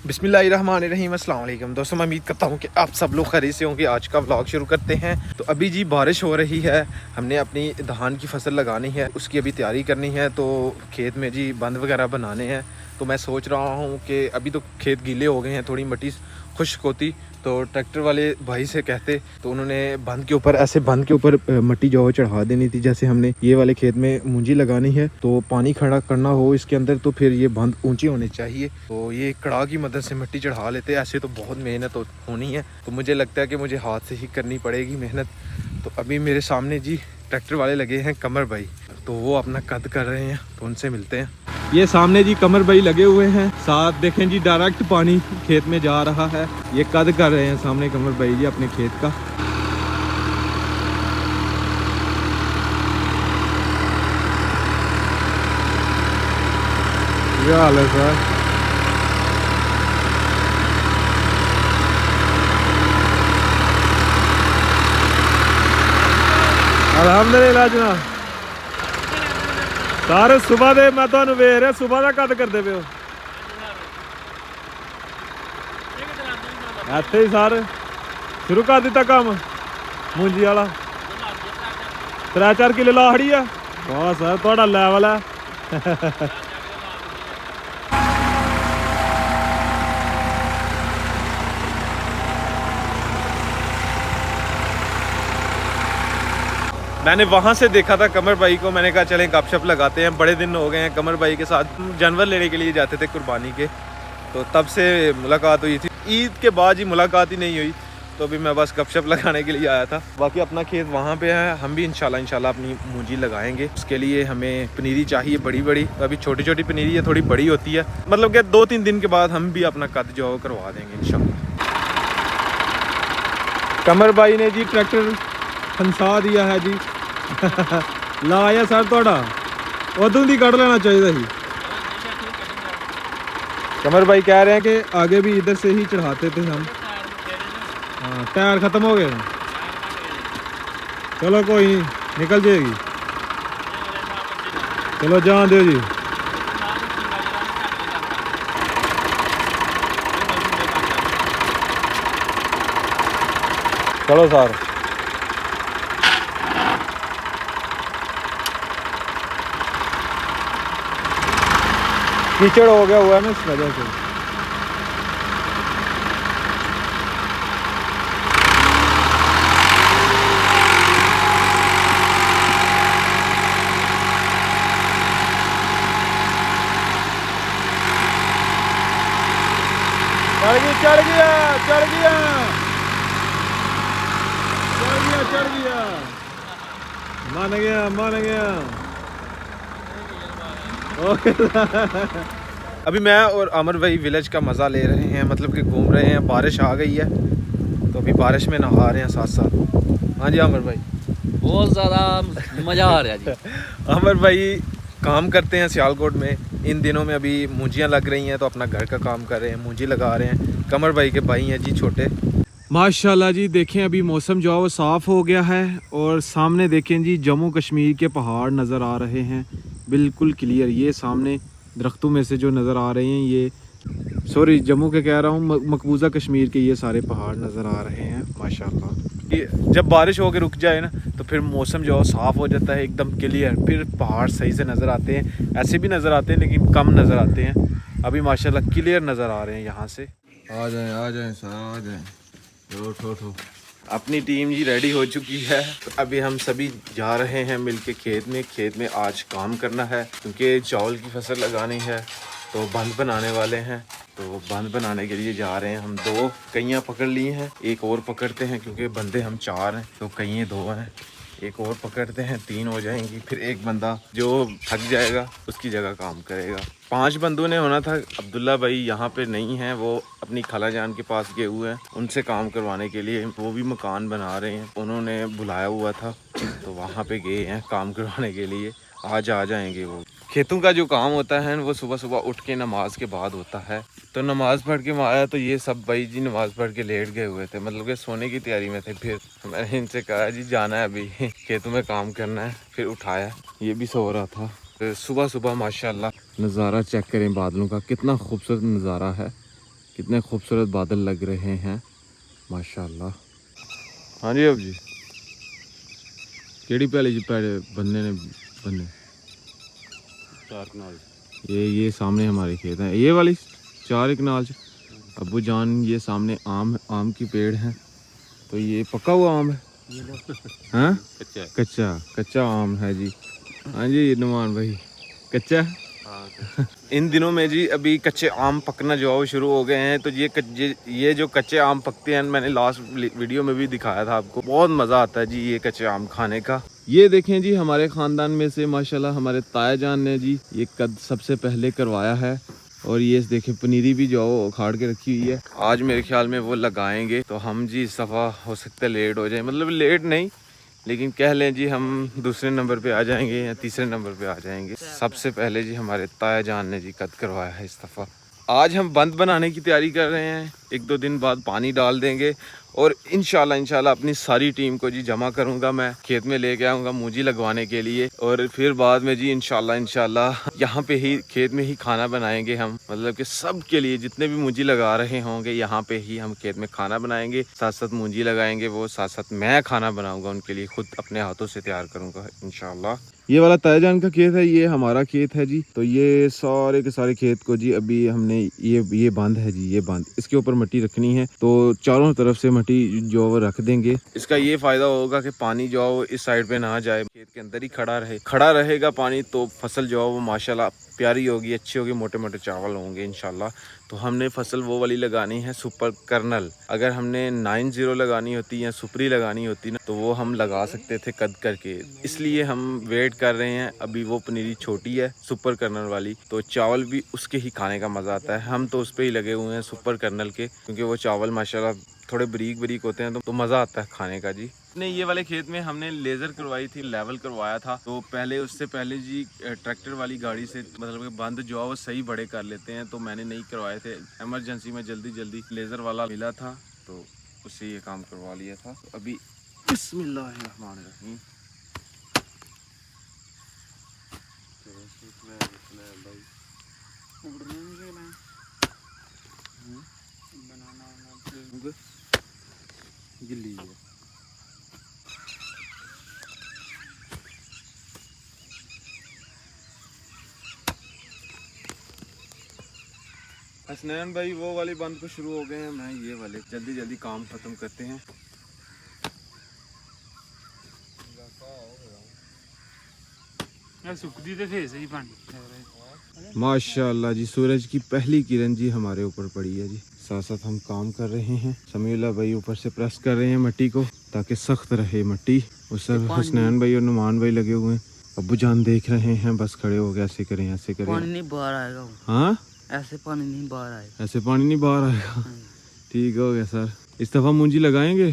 बिस्मिल्लाहिर्रहमानिर्रहीम, अस्सलाम वालेकुम दोस्तों। मैं उम्मीद करता हूँ कि आप सब लोग खैरियत से होंगे। आज का व्लॉग शुरू करते हैं। तो अभी जी बारिश हो रही है, हमने अपनी धान की फसल लगानी है, उसकी अभी तैयारी करनी है। तो खेत में जी बंद वगैरह बनाने हैं। तो मैं सोच रहा हूँ कि अभी तो खेत गीले हो गए हैं, थोड़ी मिट्टी खुश्क होती तो ट्रैक्टर वाले भाई से कहते, तो उन्होंने बंद के ऊपर ऐसे बंद के ऊपर मिट्टी जो चढ़ा देनी थी। जैसे हमने ये वाले खेत में मूंजी लगानी है तो पानी खड़ा करना हो इसके अंदर, तो फिर ये बंद ऊंची होने चाहिए। तो ये कड़ा की मदद से मिट्टी चढ़ा लेते। ऐसे तो बहुत मेहनत होनी है, तो मुझे लगता है कि मुझे हाथ से ही करनी पड़ेगी मेहनत। तो अभी मेरे सामने जी ट्रैक्टर वाले लगे हैं कमर भाई, तो वो अपना कद कर रहे हैं, तो उनसे मिलते हैं। ये सामने जी कमर भाई लगे हुए हैं, साथ देखें जी डायरेक्ट पानी खेत में जा रहा है। ये कद कर रहे हैं सामने कमर भाई जी अपने खेत का। क्या हाल है सर? अल्हम्दुलिल्लाह जनाब। सारे सुबह दे मैं तो वेख रहा, सुबह का कद करते पे हो ਇੱਥੇ ही सर शुरू कर दिता काम मूंजी वाला। 3-4 किलो ला खड़ी है। वाह सर थोड़ा लैवल है। मैंने वहाँ से देखा था कमर भाई को, मैंने कहा चलें गपशप लगाते हैं। बड़े दिन हो गए हैं कमर भाई के साथ, जानवर लेने के लिए जाते थे कुर्बानी के, तो तब से मुलाकात हुई थी। ईद के बाद ही मुलाकात ही नहीं हुई, तो अभी मैं बस गपशप लगाने के लिए आया था। बाकी अपना खेत वहाँ पे है, हम भी इंशाल्लाह अपनी मूंजी लगाएंगे। उसके लिए हमें पनीरी चाहिए बड़ी बड़ी, तो अभी छोटी छोटी पनीरी है, थोड़ी बड़ी होती है। मतलब कि 2-3 दिन के बाद हम भी अपना कद जो करवा देंगे इंशाल्लाह। कमर भाई ने जी ट्रैक्टर फंसा दिया है जी। लाया सर थोड़ा उधर ही कट लेना चाहिए ही। कमर भाई कह रहे हैं कि आगे भी इधर से ही चढ़ाते थे हम। हाँ टायर ख़त्म हो गए। चलो कोई नहीं, निकल जाएगी। चलो जान दो जी। चलो सर। कीचड़ हो गया हुआ है ना इस वजह से। चढ़ गया चढ़ गया चढ़ गया चढ़ गया, मान गया मान गया। अभी मैं और अमर भाई विलेज का मज़ा ले रहे हैं, मतलब कि घूम रहे हैं। बारिश आ गई है तो अभी बारिश में नहा रहे हैं साथ साथ। हाँ जी अमर भाई, बहुत ज़्यादा मज़ा आ रहा है जी। अमर भाई काम करते हैं सियालकोट में। इन दिनों में अभी मूंजियाँ लग रही हैं, तो अपना घर का काम कर रहे हैं, मूंजी लगा रहे हैं। कमर भाई के भाई हैं जी छोटे। माशाल्लाह जी देखें अभी मौसम जो है वो साफ़ हो गया है, और सामने देखें जी जम्मू कश्मीर के पहाड़ नज़र आ रहे हैं बिल्कुल क्लियर। ये सामने दरख्तों में से जो नज़र आ रहे हैं, ये सॉरी जम्मू के कह रहा हूँ, मकबूजा कश्मीर के ये सारे पहाड़ नज़र आ रहे हैं माशाल्लाह। ये जब बारिश होकर रुक जाए ना, तो फिर मौसम जो है साफ़ हो जाता है एकदम क्लियर। फिर पहाड़ सही से नज़र आते हैं, ऐसे भी नज़र आते हैं लेकिन कम नज़र आते हैं। अभी माशाल्लाह क्लियर नज़र आ रहे हैं यहाँ से। आ जाएं सर आ जाएं। उठो। अपनी टीम जी रेडी हो चुकी है। तो अभी हम सभी जा रहे हैं मिलके खेत में आज काम करना है, क्योंकि चावल की फसल लगानी है। तो बंद बनाने वाले हैं, तो बंद बनाने के लिए जा रहे हैं हम। 2 कैयाँ पकड़ ली हैं, एक और पकड़ते हैं क्योंकि बंदे हम 4 हैं, तो कैयाँ 2 हैं। एक और पकड़ते हैं, 3 हो जाएंगी। फिर एक बंदा जो थक जाएगा उसकी जगह काम करेगा। 5 बंदों ने होना था। अब्दुल्ला भाई यहाँ पे नहीं हैं, वो अपनी खाला जान के पास गए हुए हैं उनसे काम करवाने के लिए। वो भी मकान बना रहे हैं, उन्होंने बुलाया हुआ था, तो वहाँ पे गए हैं काम करवाने के लिए। आज आ जाएंगे वो। खेतों का जो काम होता है वो सुबह सुबह उठ के नमाज के बाद होता है। तो नमाज़ पढ़ के मैं आया, तो ये सब भाई जी नमाज़ पढ़ के लेट गए हुए थे, मतलब कि सोने की तैयारी में थे। फिर मैंने इनसे कहा जी जाना है अभी खेतों में काम करना है, फिर उठाया। ये भी सो रहा था। सुबह सुबह माशाल्लाह नज़ारा चेक करें बादलों का, कितना खूबसूरत नज़ारा है। कितने खूबसूरत बादल लग रहे हैं माशाल्लाह। हाँ जी अब जी केड़ी पहले जी पहले बंदे ने बंदे 4 कनाल ये सामने हमारे खेत हैं, ये वाली 4 कनाल अब्बू जान। ये सामने आम की पेड़ हैं, तो ये पका हुआ आम है हाँ कच्चा कच्चा आम है जी। हाँ जी नुमान भाई कच्चा है। इन दिनों में जी अभी कच्चे आम पकना जो है शुरू हो गए हैं। तो ये जो कच्चे आम पकते हैं, मैंने लास्ट वीडियो में भी दिखाया था आपको, बहुत मज़ा आता है जी ये कच्चे आम खाने का। ये देखें जी हमारे ख़ानदान में से माशाल्लाह हमारे ताया जान ने जी ये कद सबसे पहले करवाया है। और ये देखें पनीरी भी जो है उखाड़ के रखी हुई है, आज मेरे ख्याल में वो लगाएंगे। तो हम जी इस दफ़ा हो सकता है लेट हो जाए, मतलब लेट नहीं लेकिन कह लें जी हम दूसरे नंबर पे आ जाएंगे या तीसरे नंबर पे आ जाएंगे। सबसे पहले जी हमारे ताया जान ने जी कद करवाया है इस दफ़ा। आज हम बंद बनाने की तैयारी कर रहे हैं, 1-2 दिन बाद पानी डाल देंगे और इंशाल्लाह अपनी सारी टीम को जी जमा करूंगा, मैं खेत में लेके आऊँगा मूंजी लगवाने के लिए। और फिर बाद में जी इंशाल्लाह यहाँ पे ही खेत में ही खाना बनाएंगे हम, मतलब कि सब के लिए जितने भी मूंजी लगा रहे होंगे यहाँ पे ही हम खेत में खाना बनाएंगे, साथ साथ मूंजी लगाएंगे वो, साथ साथ मैं खाना बनाऊंगा उनके लिए, खुद अपने हाथों से तैयार करूँगा इंशाल्लाह। ये वाला ताया जान का खेत है, ये हमारा खेत है जी। तो ये सारे के सारे खेत को जी अभी हमने ये बांध है जी, ये बांध, इसके ऊपर मिट्टी रखनी है। तो चारों तरफ से मिट्टी जो वो रख देंगे। इसका ये फायदा होगा कि पानी जो है इस साइड पे ना जाए, खेत के अंदर ही खड़ा रहेगा पानी। तो फसल जो है वो माशाल्लाह प्यारी होगी, अच्छी होगी, मोटे मोटे चावल होंगे इंशाल्लाह। तो हमने फसल वो वाली लगानी है सुपर कर्नल। अगर हमने 90 लगानी होती या सुपरी लगानी होती ना, तो वो हम लगा सकते थे कद करके, इसलिए हम वेट कर रहे हैं। अभी वो पनीरी छोटी है सुपर कर्नल वाली, तो चावल भी उसके ही खाने का मज़ा आता है। हम तो उस पर ही लगे हुए हैं सुपर कर्नल के, क्योंकि वो चावल माशाल्लाह थोड़े बारीक होते हैं, तो मज़ा आता है खाने का जी। नहीं, ये वाले खेत में हमने लेज़र करवाई थी, लेवल करवाया था। तो उससे पहले जी ट्रैक्टर वाली गाड़ी से मतलब कि बंद जो है वो सही बड़े कर लेते हैं, तो मैंने नहीं करवाए थे। इमरजेंसी में जल्दी लेज़र वाला मिला था, तो उससे ये काम करवा लिया था। तो अभी बिस्मिल्लाहिर्रहमानिर्रहीम। गिल्ली है। हसनैन भाई वो वाले बंद को शुरू हो गए हैं, मैं ये वाले जल्दी काम खत्म करते हैं। माशाल्लाह जी सूरज की पहली किरण जी हमारे ऊपर पड़ी है जी। साथ साथ हम काम कर रहे हैं, समीउल्लाह भाई ऊपर से प्रेस कर रहे हैं मिट्टी को ताकि सख्त रहे मिट्टी। उस सब हसनैन भाई और नुमान भाई लगे हुए हैं। अब्बू जान देख रहे हैं, बस खड़े हो गए, ऐसे करें ऐसे करें। पानी नहीं बाहर आएगा। हाँ ऐसे पानी नहीं बाहर आएगा। ऐसे पानी नहीं बाहर आएगा। ठीक हो गया सर। इस दफा मूंजी लगाएंगे,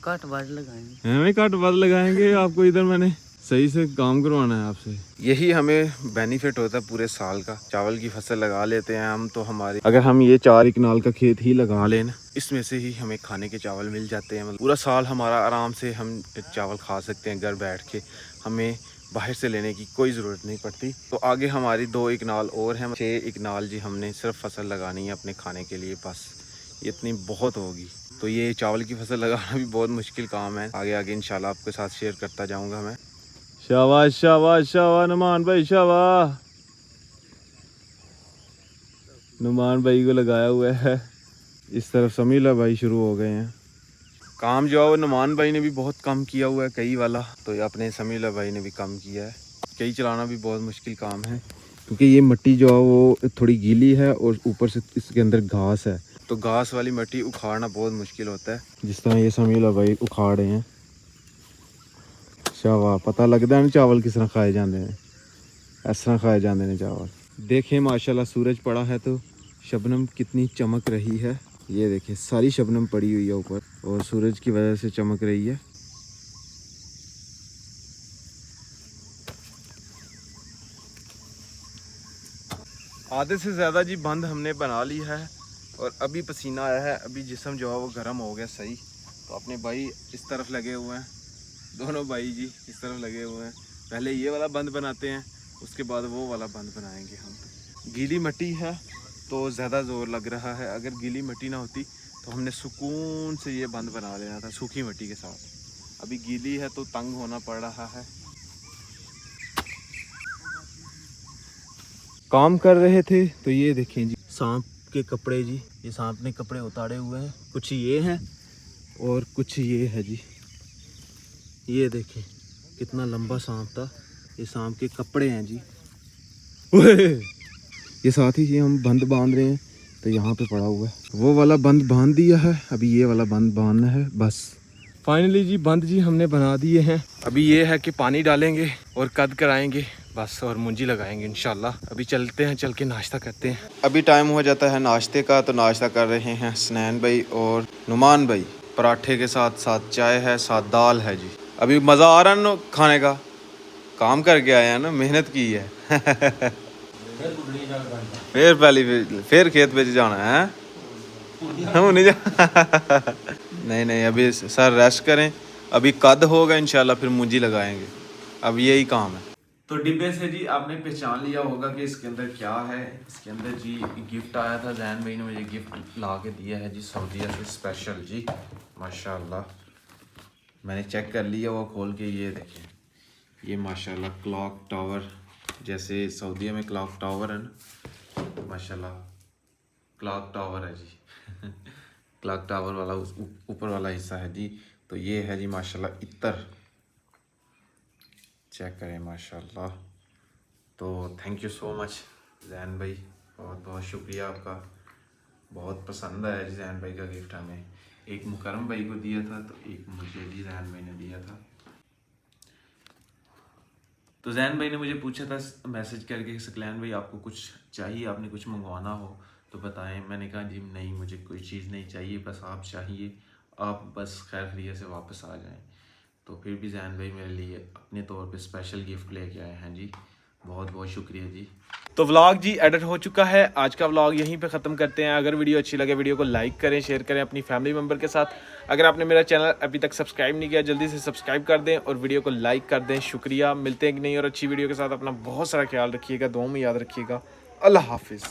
कट बाद लगाएंगे। हमें कट बाद लगाएंगे। आपको इधर मैंने सही से काम करवाना है आपसे। यही हमें बेनिफिट होता है पूरे साल का। चावल की फसल लगा लेते हैं हम, तो हमारी अगर हम ये 4 कनाल का खेत ही लगा लें ना, इसमें से ही हमें खाने के चावल मिल जाते हैं। मतलब पूरा साल हमारा आराम से हम चावल खा सकते हैं घर बैठ के, हमें बाहर से लेने की कोई ज़रूरत नहीं पड़ती। तो आगे हमारी 2 कनाल और हैं, 6 कनाल जी हमने सिर्फ फसल लगानी है अपने खाने के लिए, बस इतनी बहुत होगी। तो ये चावल की फसल लगाना भी बहुत मुश्किल काम है। आगे इंशाल्लाह आपके साथ शेयर करता जाऊंगा मैं। शाबाश शाबाश शाबाश नुमान भाई, शाबाश। नुमान भाई को लगाया हुआ है। इस तरफ समीउल्लाह भाई शुरू हो गए हैं काम। जो है वो नुमान भाई ने भी बहुत कम किया हुआ है कई वाला, तो अपने समीउल्लाह भाई ने भी कम किया है। कई चलाना भी बहुत मुश्किल काम है, क्योंकि ये मिट्टी जो है वो थोड़ी गीली है और ऊपर से इसके अंदर घास है, तो घास वाली मिट्टी उखाड़ना बहुत मुश्किल होता है। जिस तरह ये समीउल्लाह भाई उखाड़ रहे हैं। शाबाश, पता लगता है ना चावल किस तरह खाए जाते हैं, इस तरह खाए जाते हैं चावल। देखें माशाल्लाह सूरज पड़ा है तो शबनम कितनी चमक रही है। ये देखें सारी शबनम पड़ी हुई है ऊपर और सूरज की वजह से चमक रही है। आधे से ज़्यादा जी बंद हमने बना ली है और अभी पसीना आया है, अभी जिस्म जो है वो गर्म हो गया सही। तो अपने भाई इस तरफ लगे हुए हैं, दोनों भाई जी इस तरफ लगे हुए हैं। पहले ये वाला बंद बनाते हैं, उसके बाद वो वाला बंद बनाएंगे हम। गीली मिट्टी है तो ज़्यादा ज़ोर लग रहा है। अगर गीली मिट्टी ना होती तो हमने सुकून से ये बंद बना लेना था सूखी मिट्टी के साथ। अभी गीली है तो तंग होना पड़ रहा है। काम कर रहे थे तो ये देखें जी, सांप के कपड़े जी, ये सांप ने कपड़े उतारे हुए हैं। कुछ ये हैं और कुछ ये है जी। ये देखें कितना लंबा सांप था, ये सांप के कपड़े हैं जी। ये साथ ही ये हम बंद बांध रहे हैं तो यहाँ पे पड़ा हुआ है। वो वाला बंद बांध दिया है, अभी ये वाला बंद बांधना है बस। फाइनली जी बंद जी हमने बना दिए हैं। अभी ये है कि पानी डालेंगे और कद कराएंगे बस, और मुंजी लगाएंगे इंशाल्लाह। अभी चलते हैं, चल के नाश्ता करते हैं। अभी टाइम हो जाता है नाश्ते का, तो नाश्ता कर रहे हैं सनैन भाई और नुमान भाई। पराठे के साथ साथ चाय है, साथ दाल है जी। अभी मज़ा आ रहा है ना खाने का, काम करके आए हैं ना, मेहनत की है। फिर खेत पे जाना है, नहीं जा। नहीं अभी सर रेस्ट करें, अभी कद होगा इंशाल्लाह फिर मुंजी लगाएंगे। अब यही काम है। तो डिब्बे से जी आपने पहचान लिया होगा कि इसके अंदर क्या है। इसके अंदर जी गिफ्ट आया था, जैन भाई ने मुझे गिफ्ट ला के दिया है जी सऊदीया से स्पेशल जी, माशाल्लाह। मैंने चेक कर लिया वो खोल के, ये देखें, ये माशाल्लाह क्लॉक टावर, जैसे सऊदीया में क्लॉक टावर है ना, माशाल्लाह क्लॉक टावर है जी। क्लॉक टावर वाला ऊपर वाला हिस्सा है जी। तो ये है जी माशाल्लाह इत्र, चेक करें माशाल्लाह। तो thank you so much Jain भाई, बहुत बहुत शुक्रिया आपका। बहुत पसंद आया जी जैन भाई का गिफ्ट हमें। एक मुकरम भाई को दिया था तो एक मुझे जी जैन भाई ने दिया था। तो जैन भाई ने मुझे पूछा था मैसेज करके, सकलैन भाई आपको कुछ चाहिए, आपने कुछ मंगवाना हो तो बताएं। मैंने कहा जी नहीं, मुझे कोई चीज़ नहीं चाहिए, बस आप चाहिए, आप बस खैर खैरियत से वापस आ जाएं। तो फिर भी जैन भाई मेरे लिए अपने तौर पे स्पेशल गिफ्ट लेके आए हैं जी, बहुत बहुत शुक्रिया जी। तो व्लॉग जी एडिट हो चुका है, आज का व्लॉग यहीं पे ख़त्म करते हैं। अगर वीडियो अच्छी लगे वीडियो को लाइक करें, शेयर करें अपनी फैमिली मेम्बर के साथ। अगर आपने मेरा चैनल अभी तक सब्सक्राइब नहीं किया, जल्दी से सब्सक्राइब कर दें और वीडियो को लाइक कर दें। शुक्रिया। मिलते हैं कि नहीं और अच्छी वीडियो के साथ। अपना बहुत सारा ख्याल रखिएगा, दुआ में याद रखिएगा। अल्लाह हाफिज़।